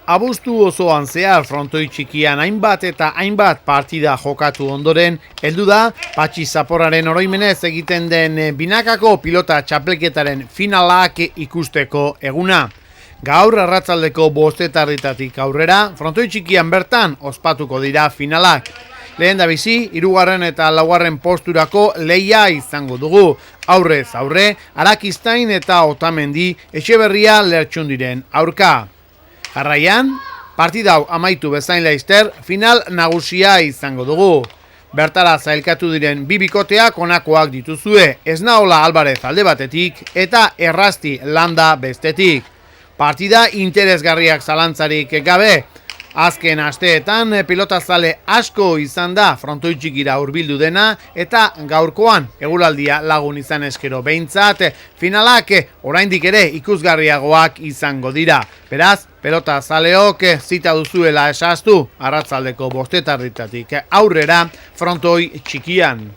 Abuztu osoan zehar frontoi txikian hainbat eta hainbat partida jokatu ondoren, heldu da Patxi Zaporraren oroimenez egiten den binakako pilota txapelketaren finalak ikusteko eguna. Gaur arratsaldeko 5:00 aurrera, frontoi txikian bertan ospatuko dira finalak. Lehendabizi, 3. eta 4. posturako lehia izango dugu. Aurrez aurre, Arakistain eta Otamendi Etxeberria Lertxundiren aurka. Jarraian, partida hau amaitu bezain laizter, final nagusia izango dugu. Bertara zailkatu diren bi bikoteak honakoak dituzue, Esnaola Alvarez alde batetik eta Errasti Landa bestetik. Partida interesgarriak zalantzarik gabe. Azken asteetan pilotazale asko izan da frontoi txikira hurbildu dena eta gaurkoan eguraldia lagun izan eskero behintzat finalak oraindik ere ikusgarriagoak izango dira. Beraz, pelotazaleok zita duzuela esaztu arratsaldeko 5:00 aurrera frontoi txikian.